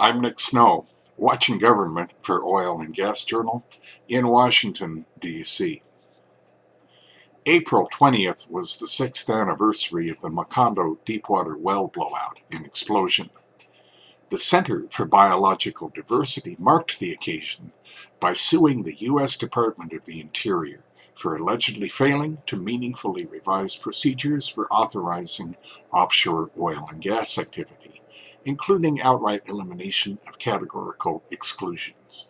I'm Nick Snow, watching government for Oil and Gas Journal in Washington, D.C. April 20th was the 6th anniversary of the Macondo deepwater well blowout and explosion. The Center for Biological Diversity marked the occasion by suing the U.S. Department of the Interior for allegedly failing to meaningfully revise procedures for authorizing offshore oil and gas activity, including outright elimination of categorical exclusions.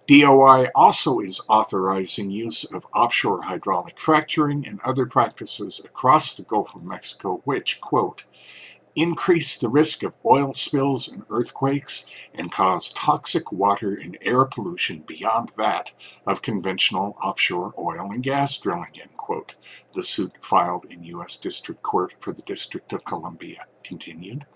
DOI also is authorizing use of offshore hydraulic fracturing and other practices across the Gulf of Mexico which, quote, increase the risk of oil spills and earthquakes and cause toxic water and air pollution beyond that of conventional offshore oil and gas drilling, end quote. The suit filed in U.S. District Court for the District of Columbia continued.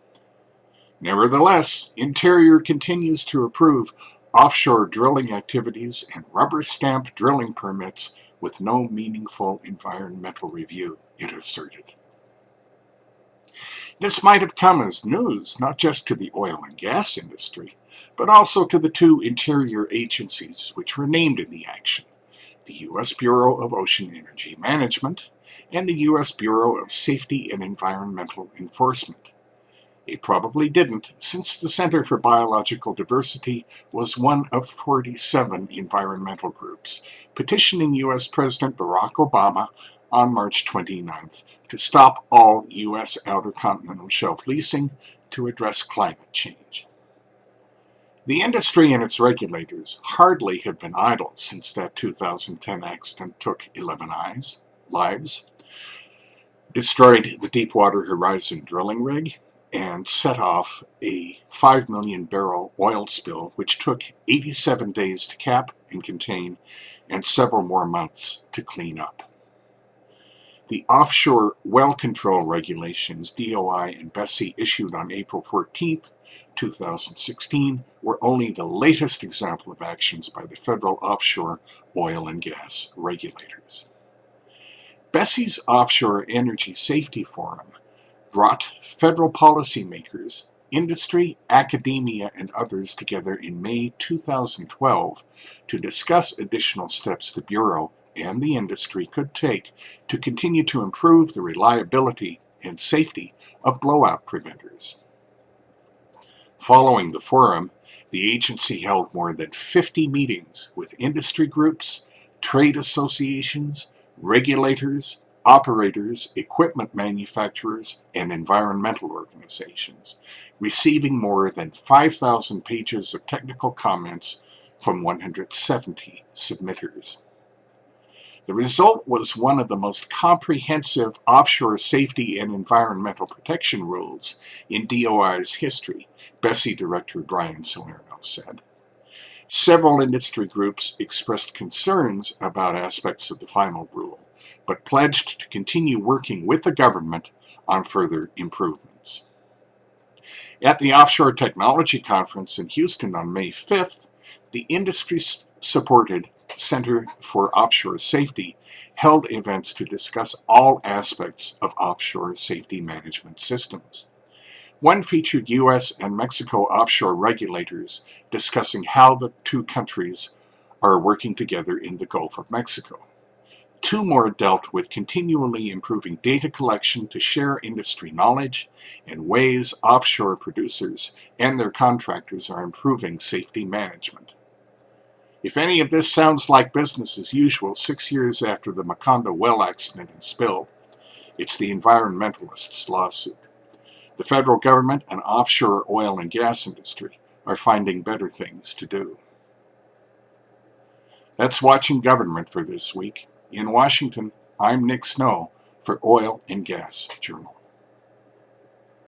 Nevertheless, Interior continues to approve offshore drilling activities and rubber stamp drilling permits with no meaningful environmental review, it asserted. This might have come as news not just to the oil and gas industry, but also to the two Interior agencies which were named in the action, the U.S. Bureau of Ocean Energy Management and the U.S. Bureau of Safety and Environmental Enforcement. It probably didn't, since the Center for Biological Diversity was one of 47 environmental groups petitioning U.S. President Barack Obama on March 29th to stop all U.S. outer continental shelf leasing to address climate change. The industry and its regulators hardly have been idle since that 2010 accident took 11 lives, destroyed the Deepwater Horizon drilling rig, and set off a 5 million barrel oil spill which took 87 days to cap and contain and several more months to clean up. The offshore well control regulations DOI and BSEE issued on April 14, 2016 were only the latest example of actions by the federal offshore oil and gas regulators. BSEE's Offshore Energy Safety Forum brought federal policymakers, industry, academia, and others together in May 2012 to discuss additional steps the Bureau and the industry could take to continue to improve the reliability and safety of blowout preventers. Following the forum, the agency held more than 50 meetings with industry groups, trade associations, regulators, operators, equipment manufacturers, and environmental organizations, receiving more than 5,000 pages of technical comments from 170 submitters. The result was one of the most comprehensive offshore safety and environmental protection rules in DOI's history, BSEE Director Brian Salerno said. Several industry groups expressed concerns about aspects of the final rule, but pledged to continue working with the government on further improvements. At the Offshore Technology Conference in Houston on May 5th, the industry-supported Center for Offshore Safety held events to discuss all aspects of offshore safety management systems. One featured U.S. and Mexico offshore regulators discussing how the two countries are working together in the Gulf of Mexico. Two more dealt with continually improving data collection to share industry knowledge and ways offshore producers and their contractors are improving safety management. If any of this sounds like business as usual 6 years after the Macondo well accident and spill, it's the environmentalists' lawsuit. The federal government and offshore oil and gas industry are finding better things to do. That's Watching Government for this week. In Washington, I'm Nick Snow for Oil and Gas Journal.